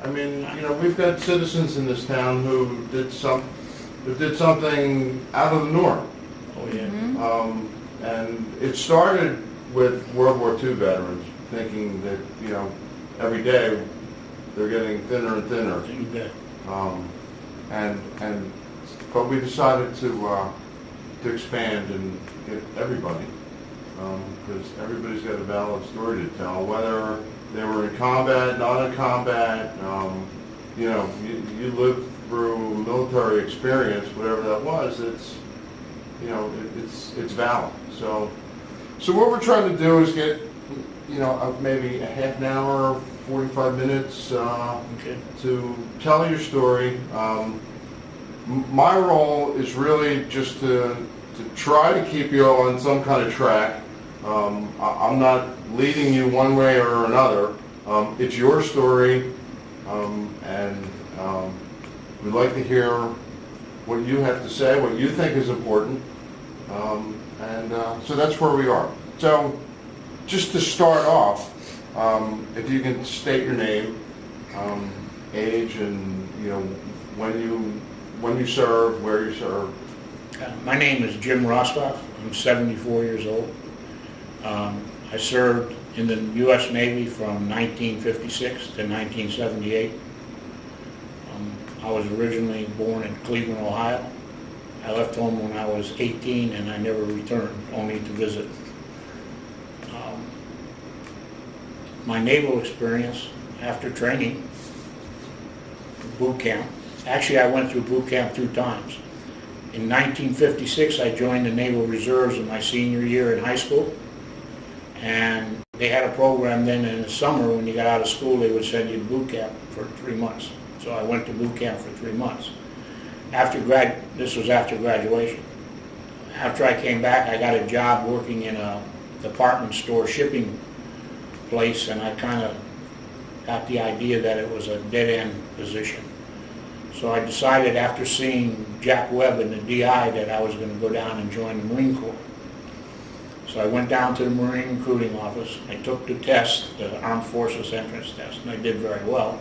I mean, you know, we've got citizens in this town who did something out of the norm. Oh, yeah. And it started with World War II veterans thinking that, you know, every day they're getting thinner and thinner. You bet. But we decided to expand and get everybody, because everybody's got a valid story to tell, whether they were in combat, not in combat. You know, you lived through military experience, whatever that was. It's, you know, it's valid. So what we're trying to do is get, you know, maybe a half an hour, 45 minutes to tell your story. My role is really just to try to keep you on some kind of track. I'm not leading you one way or another. It's your story, and we'd like to hear what you have to say, what you think is important, so that's where we are. So just to start off, if you can state your name, age, and you know when you served, where you served. My name is Jim Roskoph. I'm 74 years old. I served in the U.S. Navy from 1956 to 1978. I was originally born in Cleveland, Ohio. I left home when I was 18 and I never returned, only to visit. My naval experience after training, boot camp. Actually, I went through boot camp 2 times. In 1956, I joined the Naval Reserves in my senior year in high school. And they had a program then in the summer when you got out of school, they would send you to boot camp for 3 months. So I went to boot camp for 3 months. This was after graduation. After I came back, I got a job working in a department store shipping place, and I kind of got the idea that it was a dead-end position. So I decided after seeing Jack Webb in the DI that I was going to go down and join the Marine Corps. So I went down to the Marine Recruiting Office. I took the test, the Armed Forces Entrance Test, and I did very well.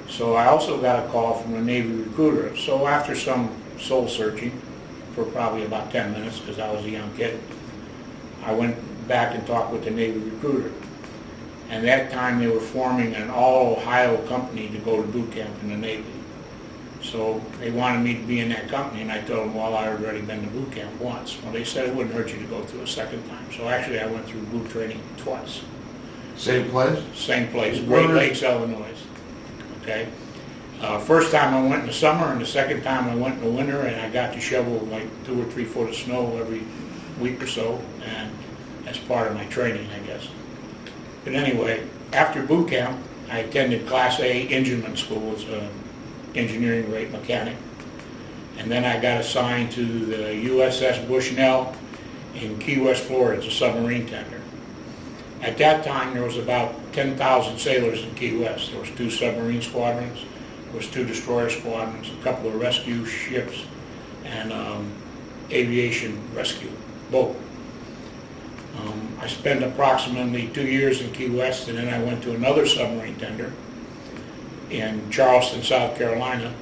So I also got a call from a Navy recruiter. So after some soul searching for probably about 10 minutes, because I was a young kid, I went back and talked with the Navy recruiter. And that time they were forming an all-Ohio company to go to boot camp in the Navy. So they wanted me to be in that company, and I told them, well, I had already been to boot camp once. Well, they said it wouldn't hurt you to go through a second time. So actually I went through boot training twice. Same place? Same place, Great Lakes, Illinois. Okay. First time I went in the summer, and the second time I went in the winter, and I got to shovel like 2 or 3 foot of snow every week or so, and that's part of my training, I guess. But anyway, after boot camp, I attended Class A engineman school. It's an engineering rate mechanic. And then I got assigned to the USS Bushnell in Key West, Florida. It's a submarine tender. At that time, there was about 10,000 sailors in Key West. There was 2 submarine squadrons, there was 2 destroyer squadrons, a couple of rescue ships, and aviation rescue boat. I spent approximately 2 years in Key West, and then I went to another submarine tender in Charleston, South Carolina,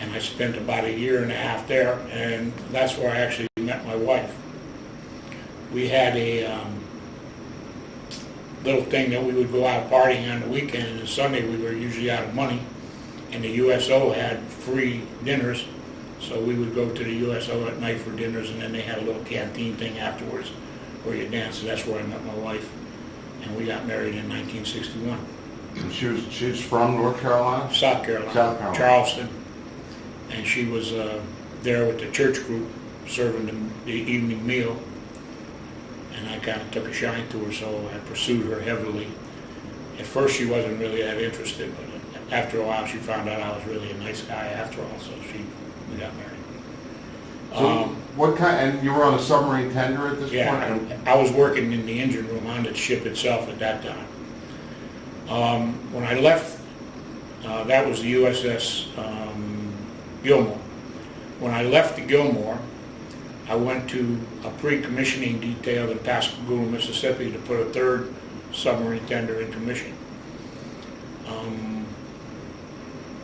and I spent about 1.5 years there, and that's where I actually met my wife. We had a little thing that we would go out partying on the weekend, and on Sunday we were usually out of money, and the USO had free dinners, so we would go to the USO at night for dinners, and then they had a little canteen thing afterwards where you dance. So that's where I met my wife, and we got married in 1961. And she's from North Carolina? South Carolina, Charleston, and she was there with the church group serving the evening meal, and I kind of took a shine to her, so I pursued her heavily. At first she wasn't really that interested, but after a while she found out I was really a nice guy after all, so we got married. So what kind, and you were on a submarine tender at this point? Yeah, I was working in the engine room on the ship itself at that time. When I left, that was the USS Gilmore. When I left the Gilmore, I went to a pre-commissioning detail in Pascagoula, Mississippi to put a 3rd submarine tender in commission.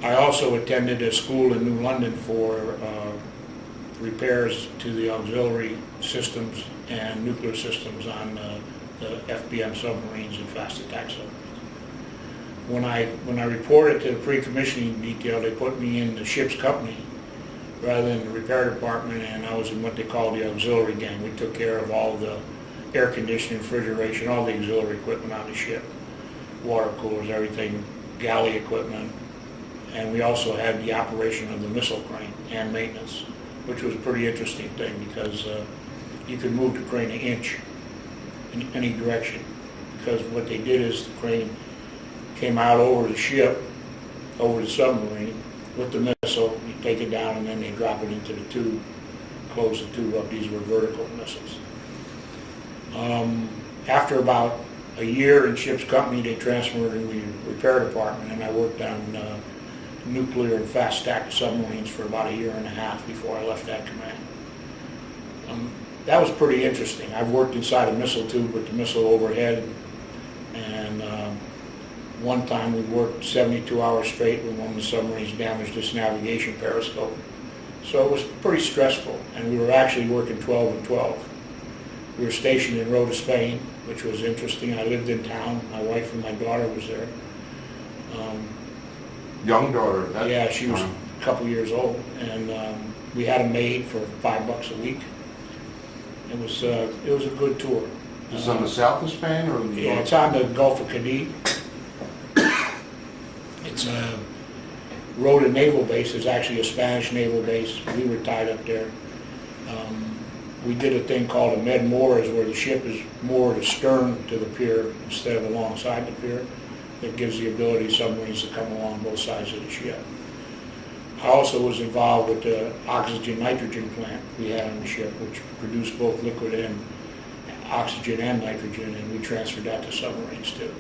I also attended a school in New London for repairs to the auxiliary systems and nuclear systems on the FBM submarines and fast attack submarines. When I reported to the pre-commissioning detail, they put me in the ship's company rather than the repair department, and I was in what they call the auxiliary gang. We took care of all the air conditioning, refrigeration, all the auxiliary equipment on the ship, water coolers, everything, galley equipment, and we also had the operation of the missile crane and maintenance, which was a pretty interesting thing because you could move the crane an inch in any direction, because what they did is the crane came out over the ship, over the submarine with the missile. You take it down and then they drop it into the tube, close the tube up. These were vertical missiles. After about a year in ship's company, they transferred in the repair department, and I worked on nuclear and fast attack submarines for about a year and a half before I left that command. That was pretty interesting. I've worked inside a missile tube with the missile overhead, and one time we worked 72 hours straight when one of the submarines damaged its navigation periscope. So it was pretty stressful, and we were actually working 12 and 12. We were stationed in Rota, Spain, which was interesting. I lived in town. My wife and my daughter was there. Young daughter. At that Yeah, she was time. a couple years old, and we had a maid for $5 a week. It was a good tour. Is this on the south of Spain or the Yeah, north? it's on the Gulf of Cadiz. It's a Rota Naval Base. It's actually a Spanish naval base. We were tied up there. We did a thing called a med moors, where the ship is moored astern to the pier instead of alongside the pier. That gives the ability of submarines to come along both sides of the ship. I also was involved with the oxygen-nitrogen plant we had on the ship, which produced both liquid and oxygen and nitrogen, and we transferred that to submarines too.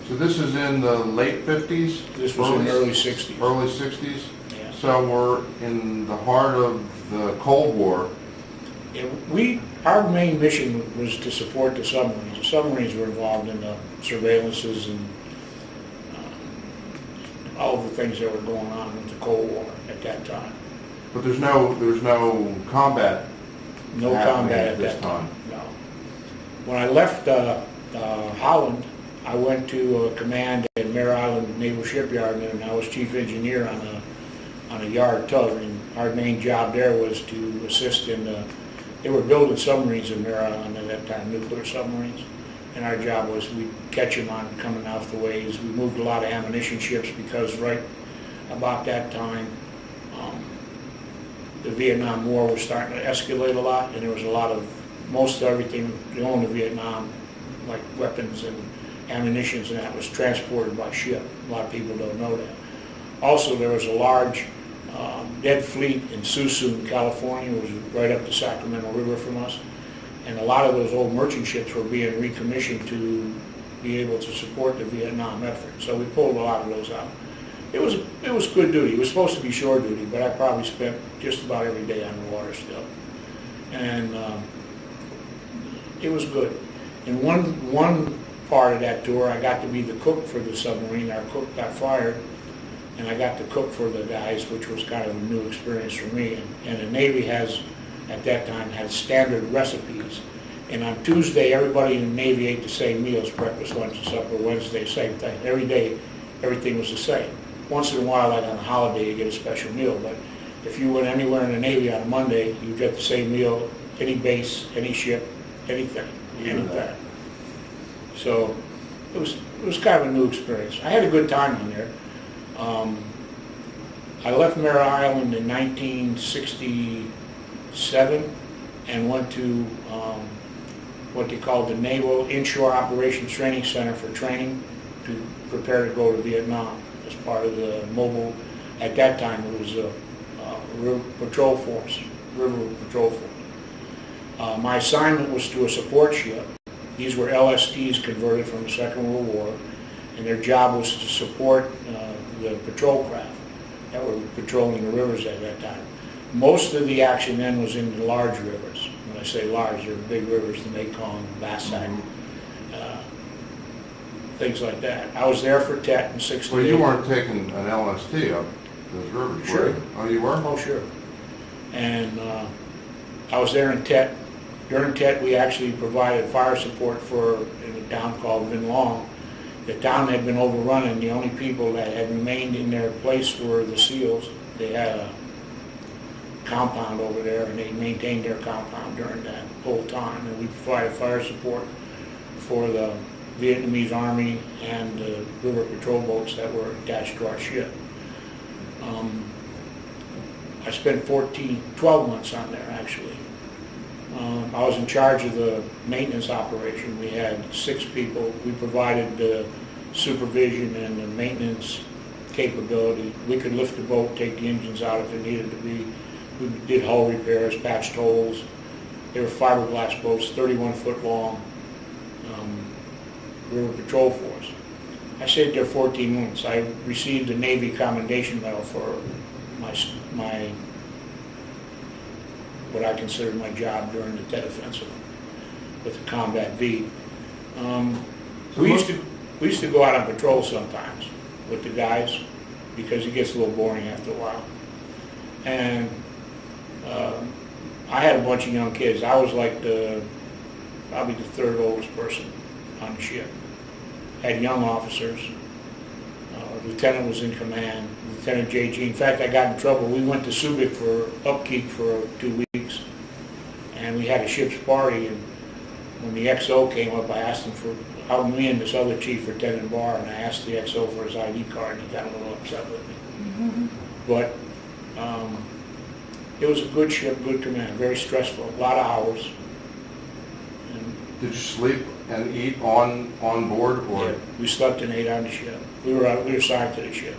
So this is in the late 50s? This was in the early 60s. Early 60s? Yeah. So we're in the heart of the Cold War. Yeah, our main mission was to support the submarines. The submarines were involved in the surveillances and all of the things that were going on with the Cold War at that time. But there's no combat. No combat at that time. No. When I left Holland, I went to command at Mare Island Naval Shipyard, and I was chief engineer on a yard tug. And our main job there was to assist in they were building submarines in Mare Island at that time, nuclear submarines. And our job was we'd catch them on coming off the ways. We moved a lot of ammunition ships because right about that time, the Vietnam War was starting to escalate a lot, and there was a lot of, most everything going to Vietnam, like weapons and ammunitions and that, was transported by ship. A lot of people don't know that. Also, there was a large dead fleet in Suisun, California. It was right up the Sacramento River from us. And a lot of those old merchant ships were being recommissioned to be able to support the Vietnam effort. So we pulled a lot of those out. It was good duty. It was supposed to be shore duty, but I probably spent just about every day on the water still. And it was good. In one part of that tour, I got to be the cook for the submarine. Our cook got fired, and I got to cook for the guys, which was kind of a new experience for me. And the Navy has, at that time, had standard recipes. And on Tuesday, everybody in the Navy ate the same meals, breakfast, lunch, and supper. Wednesday, same thing. Every day, everything was the same. Once in a while, like on a holiday, you get a special meal. But if you went anywhere in the Navy on a Monday, you get the same meal, any base, any ship, anything, anything. So it was kind of a new experience. I had a good time on there. I left Mare Island in 1967 and went to what they called the Naval Inshore Operations Training Center for training to prepare to go to Vietnam as part of the mobile. At that time, it was a river patrol force, river patrol force. My assignment was to a support ship. These were LSTs converted from the Second World War, and their job was to support the patrol craft that were patrolling the rivers at that time. Most of the action then was in the large rivers. When I say large, they're big rivers, the Mekong, Bassac. things like that. I was there for TET in '68. Well, you weren't taking an LST up those rivers, were Sure. you? Oh, you were? Oh, sure. And I was there in TET. During TET, we actually provided fire support for in a town called Vinlong. The town had been overrun, and the only people that had remained in their place were the SEALs. They had a compound over there, and they maintained their compound during that whole time. And we provided fire support for the Vietnamese Army and the river patrol boats that were attached to our ship. I spent 12 months on there, actually. I was in charge of the maintenance operation. We had 6 people. We provided the supervision and the maintenance capability. We could lift the boat, take the engines out if it needed to be. We did hull repairs, patched holes. They were fiberglass boats, 31 foot long, river patrol force. I stayed there 14 months. I received the Navy Commendation Medal for my what I considered my job during the Tet Offensive with the Combat V. We used to go out on patrol sometimes with the guys because it gets a little boring after a while. And I had a bunch of young kids. I was like probably the 3rd oldest person on the ship. Had young officers. Lieutenant was in command, Lieutenant J.G. In fact, I got in trouble. We went to Subic for upkeep for 2 weeks, and we had a ship's party, and when the XO came up, I asked him me and this other chief were tending bar, and I asked the XO for his ID card, and he got a little upset with me. Mm-hmm. But it was a good ship, good command, very stressful, a lot of hours. And did you sleep and eat on board, or? Yeah, we slept and ate on the ship. We were assigned to the ship.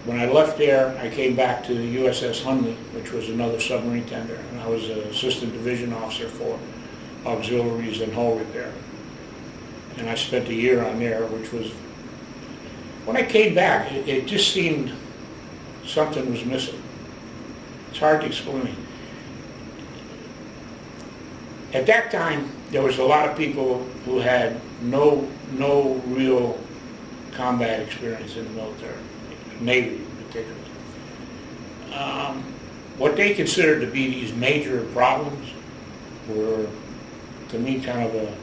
When I left there, I came back to the USS Hunley, which was another submarine tender, and I was an assistant division officer for auxiliaries and hull repair. And I spent a year on there, which was, when I came back, it just seemed something was missing. It's hard to explain. At that time, there was a lot of people who had no real combat experience in the military, Navy in particular. What they considered to be these major problems were, to me, kind of a,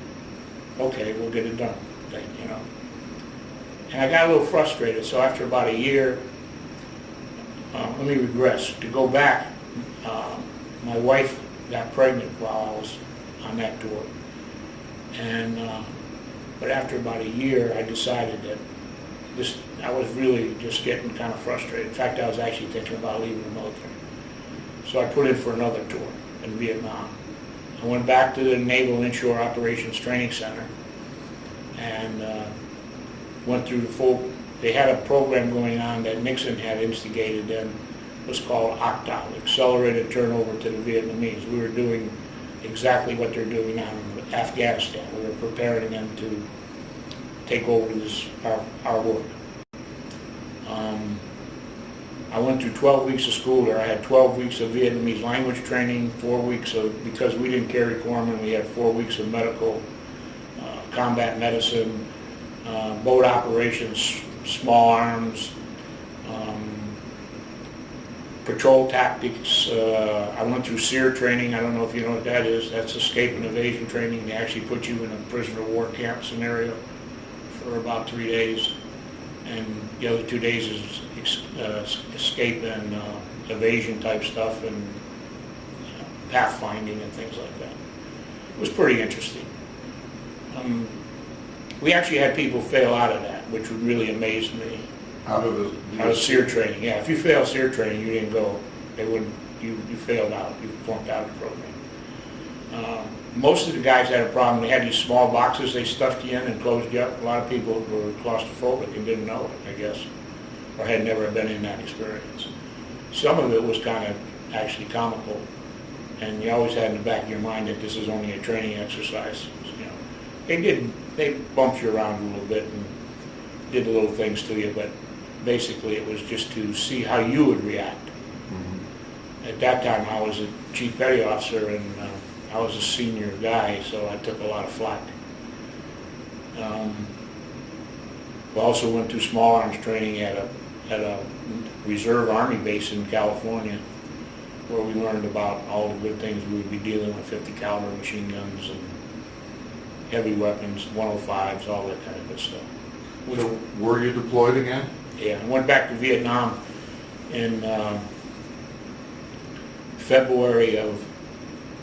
okay, we'll get it done thing, you know. And I got a little frustrated, so after about a year, let me regress. To go back, my wife got pregnant while I was on that tour. And but after about a year, I decided that I was really just getting kind of frustrated. In fact, I was actually thinking about leaving the military. So I put in for another tour in Vietnam. I went back to the Naval Inshore Operations Training Center and went through the full. They had a program going on that Nixon had instigated then. It was called OCTAL, Accelerated Turnover to the Vietnamese. We were doing exactly what they're doing now in Afghanistan. We were preparing them to take over our work. I went through 12 weeks of school there. I had 12 weeks of Vietnamese language training, 4 weeks of, because we didn't carry corpsmen, we had 4 weeks of medical, combat medicine, boat operations, small arms, patrol tactics. I went through SEER training. I don't know if you know what that is. That's escape and evasion training. They actually put you in a prisoner of war camp scenario for about 3 days. And the other 2 days is escape and evasion type stuff and pathfinding and things like that. It was pretty interesting. We actually had people fail out of that, which really amazed me. Out of SEER training, yeah. If you fail SEER training, you didn't go. They wouldn't. You failed out. You flunked out of the program. Most of the guys had a problem. They had these small boxes they stuffed you in and closed you up. A lot of people were claustrophobic and didn't know it, I guess, or had never been in that experience. Some of it was kind of actually comical, and you always had in the back of your mind that this is only a training exercise. You know, they bumped you around a little bit and did little things to you, but basically it was just to see how you would react. Mm-hmm. At that time, I was a chief petty officer, and I was a senior guy, so I took a lot of flack. We also went through small arms training at a reserve army base in California, where we learned about all the good things we would be dealing with, 50 caliber machine guns and heavy weapons, 105s, all that kind of good stuff. So were you deployed again? Yeah, I went back to Vietnam in February of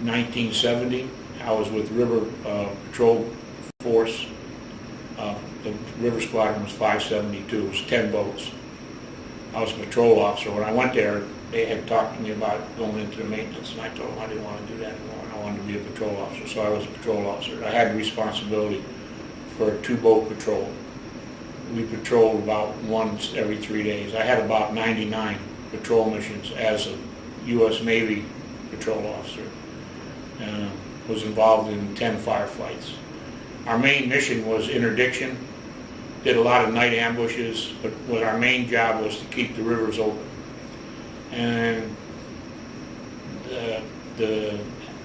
1970. I was with River Patrol Force. The River Squadron was 572. It was 10 boats. I was a patrol officer. When I went there, they had talked to me about going into the maintenance, and I told them I didn't want to do that anymore. I wanted to be a patrol officer, so I was a patrol officer. I had the responsibility for a 2-boat patrol. We patrolled about once every 3 days. I had about 99 patrol missions as a U.S. Navy patrol officer. Was involved in 10 firefights. Our main mission was interdiction. Did a lot of night ambushes, but what our main job was to keep the rivers open. And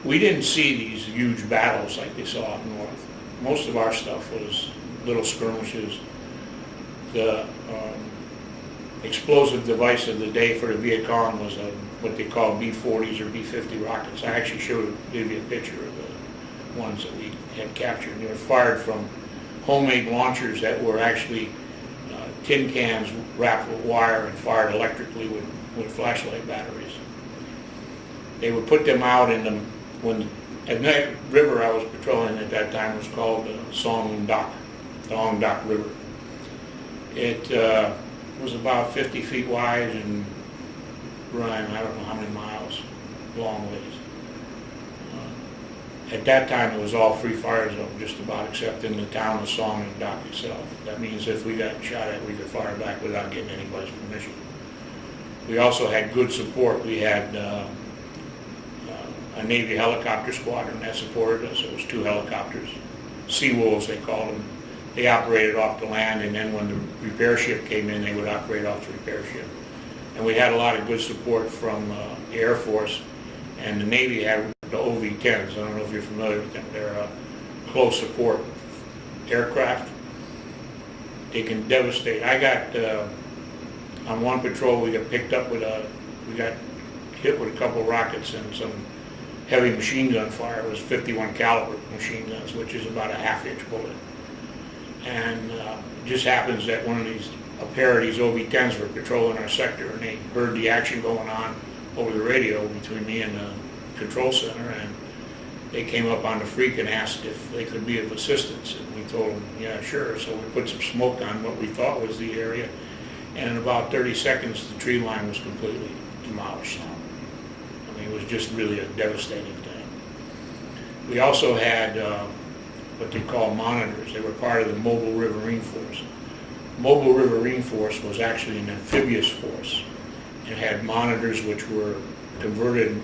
we didn't see these huge battles like they saw up north. Most of our stuff was little skirmishes. The explosive device of the day for the Viet Cong was what they call B-40s or B-50 rockets. I actually gave you a picture of the ones that we had captured. They were fired from homemade launchers that were actually tin cans wrapped with wire and fired electrically with flashlight batteries. They would put them out in at that river I was patrolling at that time was called Song Doc, the Ong Doc River. It was about 50 feet wide and run, I don't know how many miles, long ways. At that time, it was all free fire zone, just about, except in the town of Song and Dock itself. That means if we got shot at, we could fire back without getting anybody's permission. We also had good support. We had a Navy helicopter squadron that supported us. It was 2 helicopters, Seawolves they called them. They operated off the land, and then when the repair ship came in, they would operate off the repair ship. And we had a lot of good support from the Air Force, and the Navy had the OV-10s. I don't know if you're familiar with them. They're a close support aircraft. They can devastate. I got, on one patrol, we got picked up with we got hit with a couple of rockets and some heavy machine gun fire. It was 51 caliber machine guns, which is about a half-inch bullet. And it just happens that a pair of these OV-10s were patrolling our sector, and they heard the action going on over the radio between me and the control center, and they came up on the freak and asked if they could be of assistance, and we told them, yeah, sure. So we put some smoke on what we thought was the area, and in about 30 seconds, the tree line was completely demolished. I mean, it was just really a devastating thing. We also had what they call monitors. They were part of the Mobile Riverine Force. Mobile Riverine Force was actually an amphibious force. It had monitors which were converted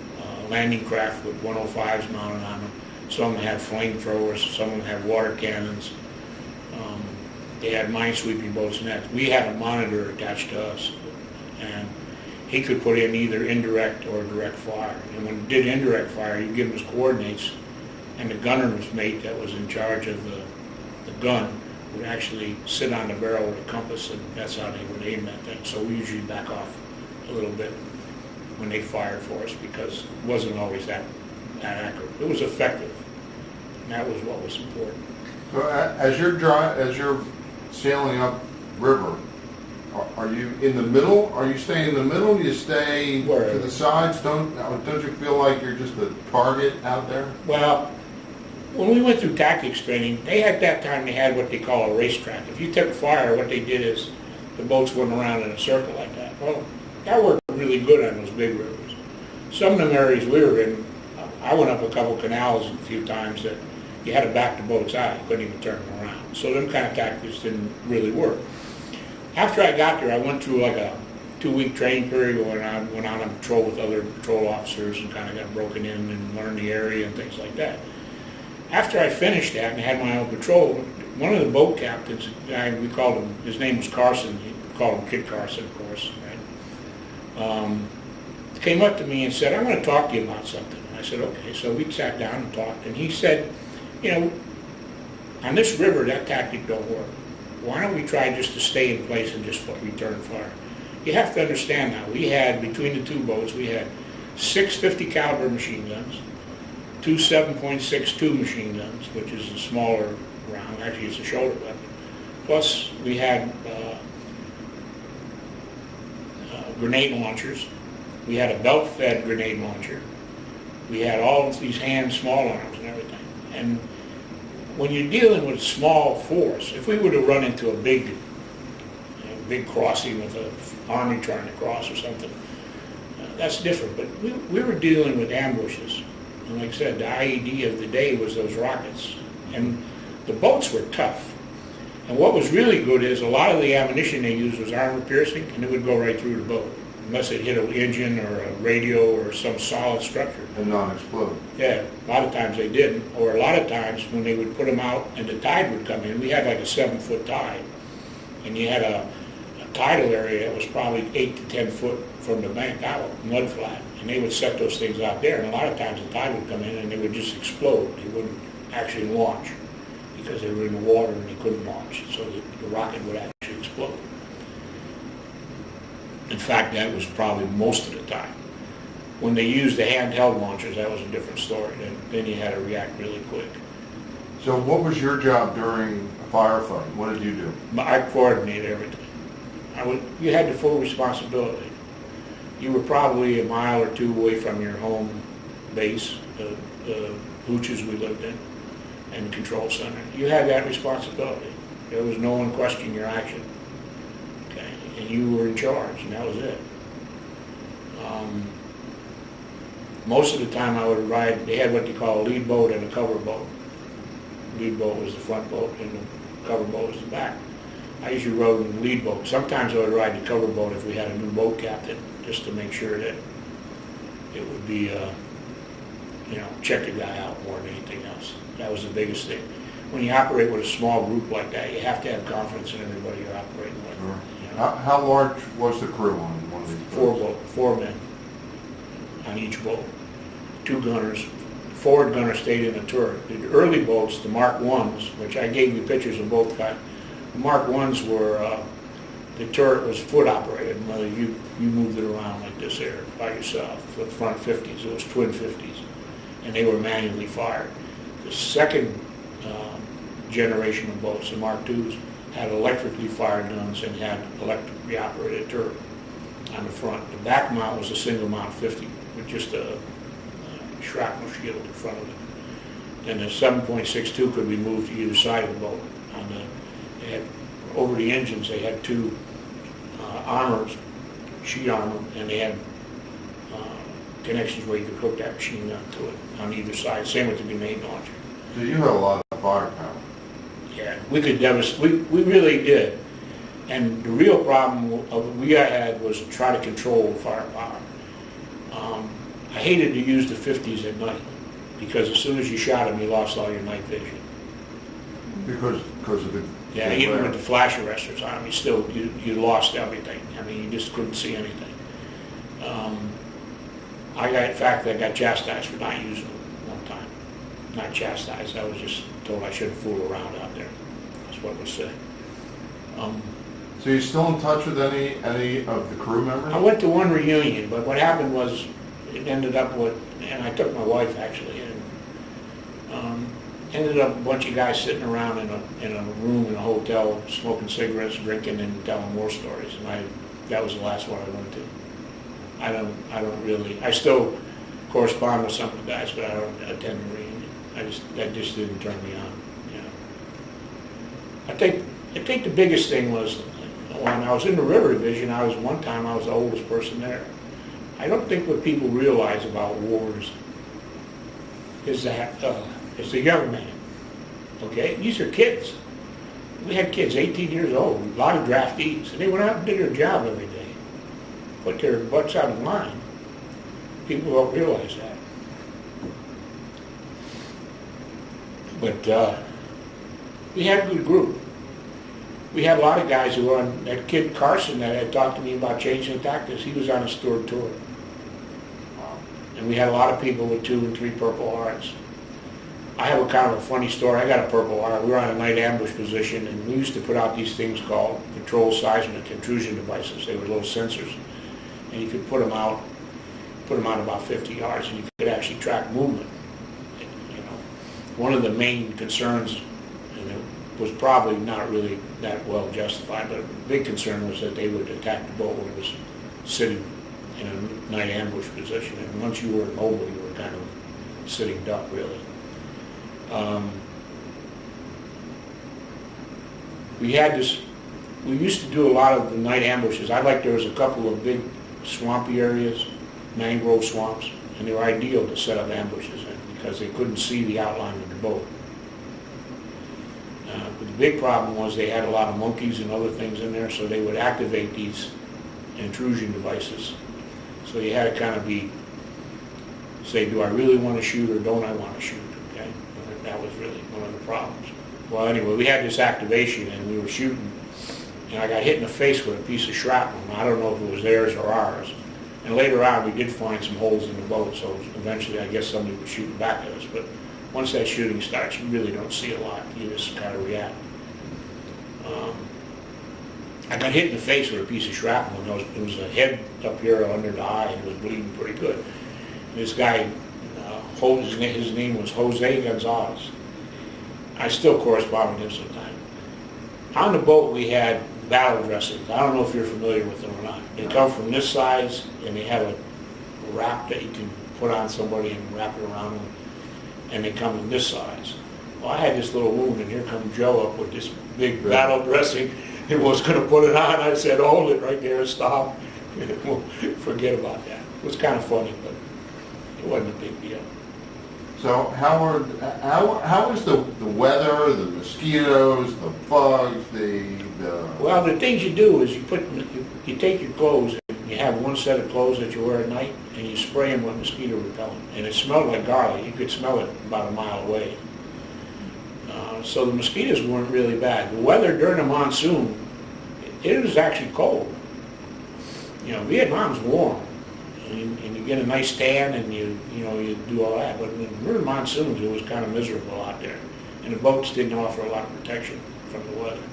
landing craft with 105s mounted on them. Some of them had flamethrowers, some of them had water cannons. They had minesweeping boats and that. We had a monitor attached to us, and he could put in either indirect or direct fire. And when he did indirect fire, you give him his coordinates, and the gunner's mate that was in charge of the gun would actually sit on the barrel with a compass, and that's how they would aim that thing. So we usually back off a little bit when they fired for us, because it wasn't always that accurate. It was effective, and that was what was important. So as you're sailing up river, are you in the middle? Are you staying in the middle? Do you stay to the sides? Don't you feel like you're just a target out there? Well, when we went through tactics training, at that time they had what they call a racetrack. If you took fire, what they did is the boats went around in a circle like that. Well, that worked really good on those big rivers. Some of them areas we were in, I went up a couple canals a few times that you had to back the boats out. You couldn't even turn them around. So them kind of tactics didn't really work. After I got there, I went through like a 2-week training period where I went on a patrol with other patrol officers and kind of got broken in and learned the area and things like that. After I finished that and had my own patrol, one of the boat captains, we called him, his name was Carson, he called him Kid Carson, of course, right? Came up to me and said, I want to talk to you about something. And I said, okay. So we sat down and talked, and he said, you know, On this river, that tactic don't work. Why don't we try just to stay in place and just return fire? You have to understand now, we had, between the two boats, we had 6 50 caliber machine guns, 2 7.62 machine guns, which is a smaller round, actually it's a shoulder weapon. Plus, we had grenade launchers. We had a belt-fed grenade launcher. We had all of these small arms and everything. And when you're dealing with small force, if we were to run into a big crossing with an army trying to cross or something, that's different. But we were dealing with ambushes. And like I said, the IED of the day was those rockets. And the boats were tough. And what was really good is a lot of the ammunition they used was armor piercing, and it would go right through the boat, unless it hit an engine or a radio or some solid structure. And non-explode. Yeah, a lot of times they didn't, or a lot of times when they would put them out and the tide would come in, we had like a 7-foot tide, and you had a tidal area that was probably 8 to 10 foot from the bank out, mud flat, and they would set those things out there, and a lot of times the tide would come in and they would just explode. They wouldn't actually launch because they were in the water and they couldn't launch, so the rocket would actually explode. In fact, that was probably most of the time. When they used the handheld launchers, that was a different story. Then you had to react really quick. So what was your job during a firefight? What did you do? I coordinated everything. You had the full responsibility. You were probably a mile or two away from your home base, the hooches we lived in, and the control center. You had that responsibility. There was no one questioning your action. Okay? And you were in charge, and that was it. Most of the time I would ride, they had what they call a lead boat and a cover boat. Lead boat was the front boat, and the cover boat was the back. I usually rode in the lead boat. Sometimes I would ride the cover boat if we had a new boat captain, just to make sure that it would be, check the guy out more than anything else. That was the biggest thing. When you operate with a small group like that, you have to have confidence in everybody you're operating with. Sure. You know? How large was the crew on one of these boats? 4 men on each boat. 2 gunners. Forward gunner stayed in the turret. The early boats, the Mark 1s, which I gave you pictures of both guys, the Mark 1s were, the turret was foot operated. You moved it around like this here by yourself. The front 50s, it was twin 50s, and they were manually fired. The second generation of boats, the Mark 2s, had electrically fired guns and had electrically operated turret on the front. The back mount was a single mount 50 with just a shrapnel shield in front of it. And the 7.62 could be moved to either side of the boat. They had, over the engines, they had 2 armors, sheet armor, and they had connections where you could hook that machine gun to it on either side. Same with the grenade launcher. So you had a lot of firepower. Yeah, we could devastate. We really did. And the real problem we had was to try to control firepower. I hated to use the 50s at night because as soon as you shot them, you lost all your night vision. Because of the... Yeah, even with the flash arresters on them, you lost everything. I mean, you just couldn't see anything. In fact, I got chastised for not using them one time. Not chastised, I was just told I shouldn't fool around out there. That's what was said. So you're still in touch with any of the crew members? I went to one reunion, but what happened was it ended up with, and I took my wife actually, and ended up a bunch of guys sitting around in a room in a hotel, smoking cigarettes, drinking, and telling war stories. And that was the last one I went to. I still correspond with some of the guys, but I don't attend the reunion. That just didn't turn me on. You know. I think the biggest thing was when I was in the River Division. One time I was the oldest person there. I don't think what people realize about wars is that it's the young man. Okay, these are kids. We had kids 18 years old, a lot of draftees, and they went out and did their job every day, put their butts on the line. People don't realize that. But we had a good group. We had a lot of guys who were on, that kid Carson that had talked to me about changing the tactics, he was on a steward tour. And we had a lot of people with 2 and 3 Purple Hearts. I have a kind of a funny story. I got a Purple Heart. We were on a night ambush position, and we used to put out these things called patrol seismic intrusion devices. They were little sensors, and you could put them out about 50 yards, and you could actually track movement. You know, one of the main concerns, and it was probably not really that well justified, but a big concern was that they would attack the boat when it was sitting in a night ambush position, and once you were immobile, you were kind of sitting duck, really. We used to do a lot of the night ambushes. There was a couple of big swampy areas, mangrove swamps, and they were ideal to set up ambushes in because they couldn't see the outline of the boat. But the big problem was they had a lot of monkeys and other things in there, so they would activate these intrusion devices. So you had to kind of say, do I really want to shoot or don't I want to shoot? Okay? That was really one of the problems. Well, anyway, we had this activation and we were shooting, and I got hit in the face with a piece of shrapnel. I don't know if it was theirs or ours. And later on, we did find some holes in the boat, so eventually I guess somebody was shooting back at us. But once that shooting starts, you really don't see a lot. You just kind of react. I got hit in the face with a piece of shrapnel, and it was a head up here under the eye, and it was bleeding pretty good. And this guy, his name was Jose Gonzalez. I still correspond with him sometimes. On the boat, we had battle dresses. I don't know if you're familiar with them or not. They come from this size, and they have a wrap that you can put on somebody and wrap it around them, and they come in this size. Well, I had this little wound, and here comes Joe up with this big battle dressing. He was going to put it on. I said, hold it right there, stop. We'll forget about that. It was kind of funny, but it wasn't a big deal. So how is the weather, the mosquitoes, the bugs, Well, the things you do is you take your clothes, and you have one set of clothes that you wear at night, and you spray them with mosquito repellent. And it smelled like garlic. You could smell it about a mile away. So the mosquitoes weren't really bad. The weather during the monsoon, it was actually cold. You know, Vietnam's warm, and you get a nice tan, and you do all that. But during monsoons, it was kind of miserable out there, and the boats didn't offer a lot of protection from the weather.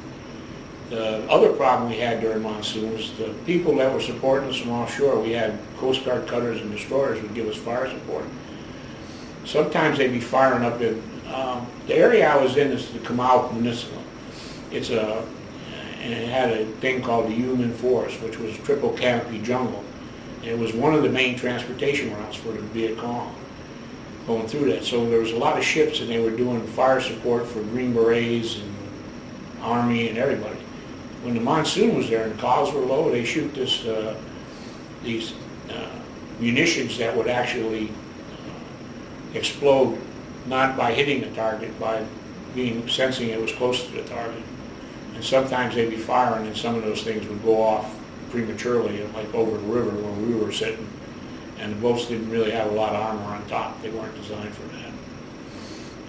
The other problem we had during monsoon was the people that were supporting us from offshore. We had Coast Guard cutters and destroyers would give us fire support. Sometimes they'd be firing up in the area I was in is the Kamau Peninsula. And it had a thing called the Human Forest, which was triple canopy jungle. And it was one of the main transportation routes for the Viet Cong going through that. So there was a lot of ships, and they were doing fire support for Green Berets and Army and everybody. When the monsoon was there and clouds were low, they shoot these munitions that would actually explode, not by hitting the target, by sensing it was close to the target. And sometimes they'd be firing, and some of those things would go off prematurely, like over the river where we were sitting. And the boats didn't really have a lot of armor on top. They weren't designed for that.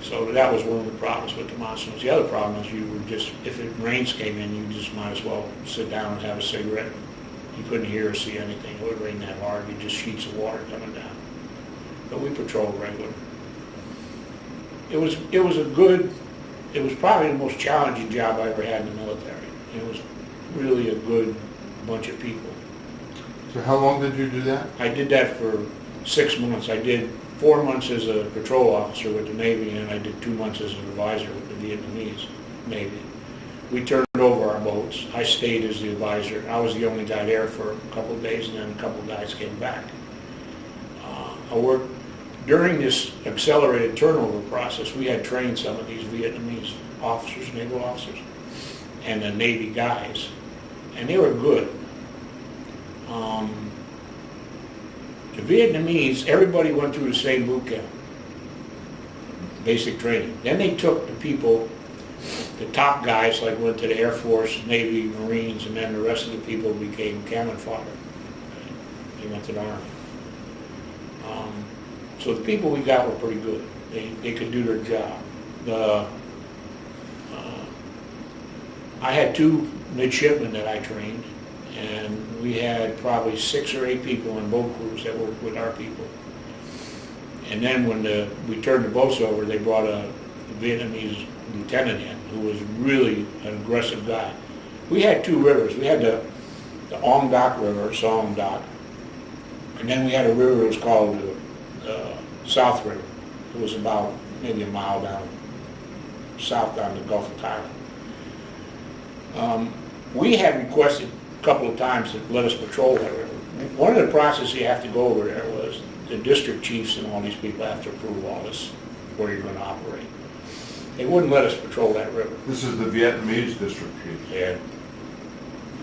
So that was one of the problems with the monsoons. The other problem is if rains came in, you just might as well sit down and have a cigarette. You couldn't hear or see anything. It would rain that hard. You just sheets of water coming down. But we patrolled regular. It was probably the most challenging job I ever had in the military. It was really a good bunch of people. So how long did you do that? I did that for 6 months. I did 4 months as a patrol officer with the Navy, and I did 2 months as an advisor with the Vietnamese Navy. We turned over our boats. I stayed as the advisor. I was the only guy there for a couple of days, and then a couple of guys came back. I worked during this accelerated turnover process. We had trained some of these Vietnamese officers, naval officers, and the Navy guys, and they were good. The Vietnamese, everybody went through the same boot camp, basic training. Then they took the people, the top guys, like went to the Air Force, Navy, Marines, and then the rest of the people became cannon fodder. They went to the Army. So the people we got were pretty good. They could do their job. I had 2 midshipmen that I trained, and we had probably 6 or 8 people on boat crews that worked with our people. And then when we turned the boats over, they brought a Vietnamese lieutenant in who was really an aggressive guy. We had two rivers. We had the Ong Dak River, Song Dak, and then we had a river that was called the South River. It was about maybe a mile down south down the Gulf of Thailand. We had requested a couple of times to let us patrol that river. One of the processes you have to go over there was the district chiefs and all these people have to approve all this, where you're going to operate. They wouldn't let us patrol that river. This is the Vietnamese district chief. Yeah.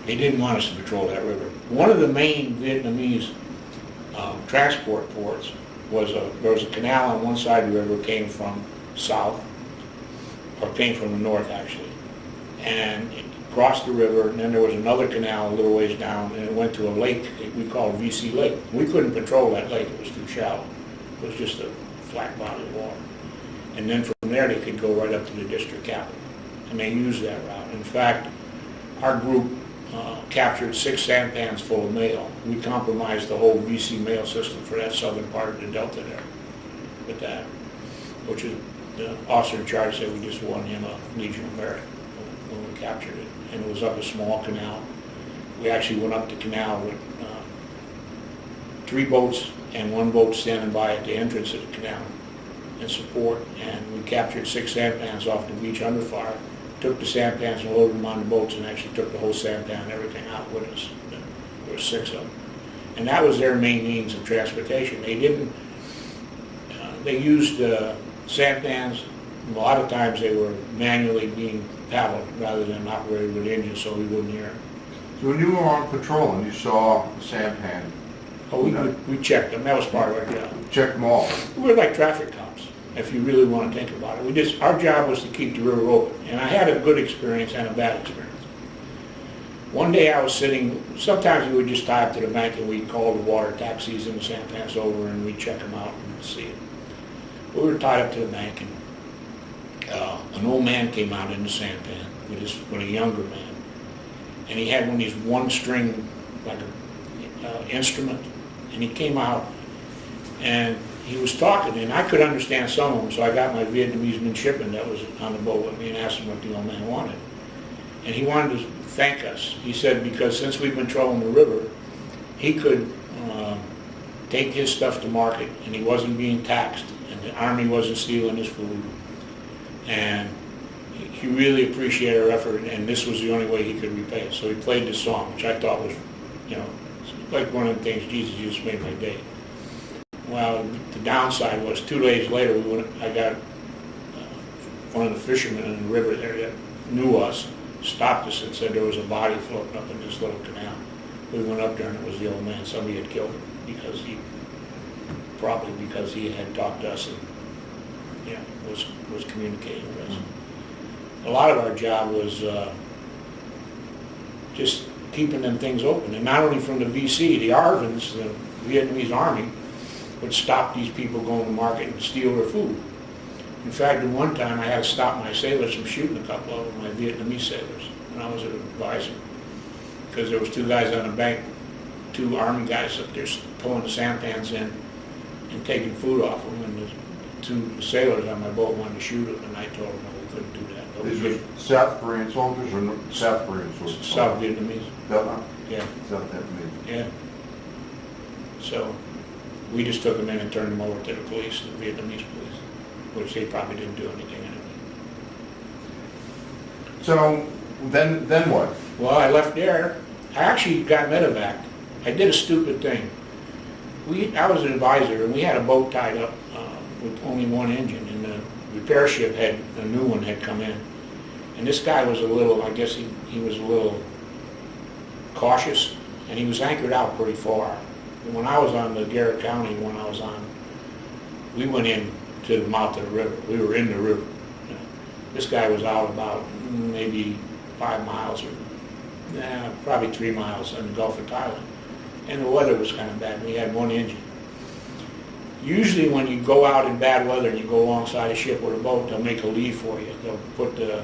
They didn't want us to patrol that river. One of the main Vietnamese transport ports was there was a canal on one side of the river, came from south, or came from the north actually, and it crossed the river, and then there was another canal a little ways down, and it went to a lake we called VC Lake. We couldn't patrol that lake, it was too shallow. It was just a flat body of water. And then from there they could go right up to the district capital, and they used that route. In fact, our group captured 6 sampans full of mail. We compromised the whole VC mail system for that southern part of the delta there with that, which is the officer in charge said we just won him a Legion of Merit when we captured it. And it was up a small canal. We actually went up the canal with 3 boats and 1 boat standing by at the entrance of the canal in support, and we captured 6 sampans off the beach under fire, took the sampans and loaded them on the boats, and actually took the whole sampan and everything out with us. There were 6 of them. And that was their main means of transportation. They didn't, they used sampans. A lot of times they were manually being paddled rather than operated with engines, so we wouldn't hear them. So when you were on patrol and you saw the sampan, Oh, we checked them. That was part of our job. check them all. We were like traffic cops, if you really want to think about it. Our job was to keep the river open, and I had a good experience and a bad experience. One day I was sitting, sometimes we would just tie up to the bank and we'd call the water taxis and the sampans over and we'd check them out and see it. We were tied up to the bank, and an old man came out in the sampan with a younger man, and he had one of these one-string, like a instrument, and he came out and he was talking, and I could understand some of them, so I got my Vietnamese midshipman that was on the boat with me and asked him what the old man wanted. And he wanted to thank us. He said because since we've been trolling the river, he could take his stuff to market, and he wasn't being taxed, and the Army wasn't stealing his food, and he really appreciated our effort, and this was the only way he could repay us. So he played this song, which I thought was, like one of the things, Jesus, you just made my day. Well, the downside was 2 days later, I got one of the fishermen in the river there that knew us, stopped us and said there was a body floating up in this little canal. We went up there and it was the old man. Somebody had killed him probably because he had talked to us and was communicating with us. A lot of our job was just keeping them things open, and not only from the VC, the ARVNs, the Vietnamese Army, would stop these people going to market and steal their food. In fact, at one time I had to stop my sailors from shooting a couple of them, my Vietnamese sailors, when I was an advisor, because there was 2 guys on the bank, 2 Army guys up there pulling the sampans in and taking food off them, and the 2 sailors on my boat wanted to shoot them, and I told them we couldn't do that. These were South Korean soldiers or South Korean soldiers? South Vietnamese. Yeah. South Vietnamese. Yeah. So we just took them in and turned them over to the police, the Vietnamese police, which they probably didn't do anything anyway. So then what? Well, I left there. I actually got medevac. I did a stupid thing. I was an advisor, and we had a boat tied up with only 1 engine, and the repair ship a new one had come in. And this guy was I guess he was a little cautious, and he was anchored out pretty far. And when I was on the Garrett County one I was on, we went in to the mouth of the river. We were in the river. This guy was out about maybe 5 miles or probably 3 miles in the Gulf of Thailand. And the weather was kind of bad. We had 1 engine. Usually when you go out in bad weather and you go alongside a ship or a boat, they'll make a lee for you. They'll put the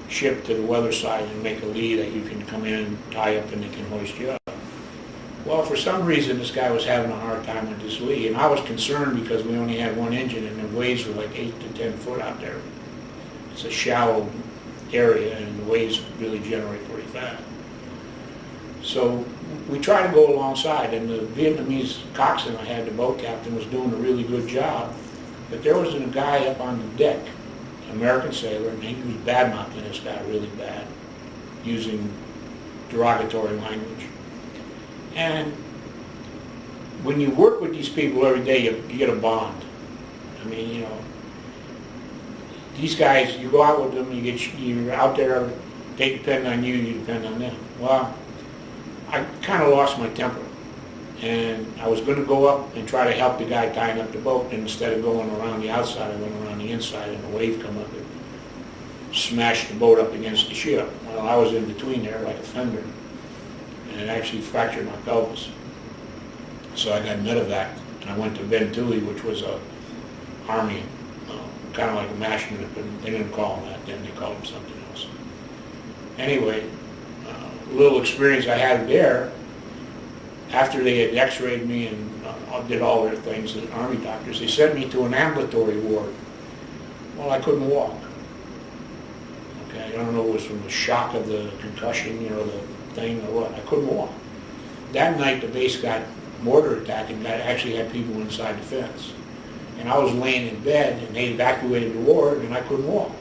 ship to the weather side and make a lee that you can come in and tie up and they can hoist you up. Well, for some reason, this guy was having a hard time with this Lee, and I was concerned because we only had one engine, and the waves were like 8 to 10 foot out there. It's a shallow area, and the waves really generate pretty fast. So we tried to go alongside, and the Vietnamese coxswain I had, the boat captain, was doing a really good job, but there was a guy up on the deck, an American sailor, and he was bad-mouthing this guy really bad, using derogatory language. And when you work with these people every day, you get a bond. I mean, you know, these guys, you go out with them, you're out there, they depend on you, you depend on them. Well, I kind of lost my temper, and I was going to go up and try to help the guy tying up the boat, and instead of going around the outside, I went around the inside, and the wave come up and smashed the boat up against the ship. Well, I was in between there like a fender, and it actually fractured my pelvis. So I got medevac, and I went to Venturi, which was a army, kind of like a MASH unit, but they didn't call them that then, they called them something else. Anyway, little experience I had there, after they had x-rayed me and did all their things, the army doctors, they sent me to an ambulatory ward. Well, I couldn't walk. Okay, I don't know if it was from the shock of the concussion, you know, the thing or what. I couldn't walk. That night the base got mortar attacked and actually had people inside the fence. And I was laying in bed and they evacuated the ward and I couldn't walk.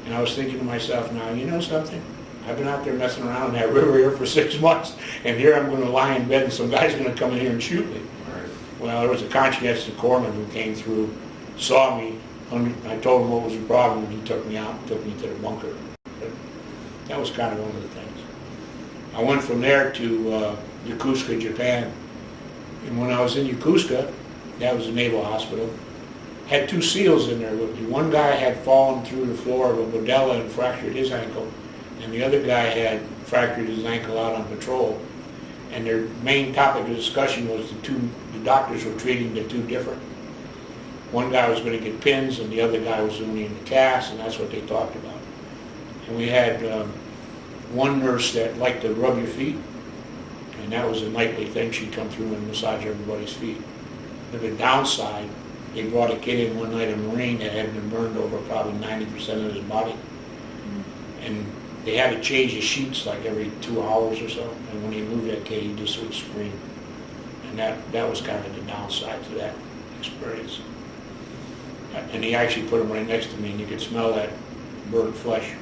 And I was thinking to myself, now, you know something? I've been out there messing around in that river here for 6 months, and here I'm going to lie in bed and some guy's going to come in here and shoot me. Right. Well, there was a conscientious corpsman who came through, saw me, I told him what was the problem, and he took me out and took me to the bunker. But that was kind of one of the things. I went from there to Yokosuka, Japan, and when I was in Yokosuka, that was a naval hospital, had 2 SEALs in there with me. One guy had fallen through the floor of a bodega and fractured his ankle, and the other guy had fractured his ankle out on patrol. And their main topic of discussion was the doctors were treating the 2 different. One guy was going to get pins, and the other guy was only in the cast, and that's what they talked about. And we had one nurse that liked to rub your feet, and that was a nightly thing. She'd come through and massage everybody's feet. But the downside, they brought a kid in one night, a Marine, that had been burned over probably 90% of his body. And they had to change his sheets like every 2 hours or so. And when he moved that kid, he just would scream. And that was kind of the downside to that experience. And he actually put him right next to me, and you could smell that burnt flesh.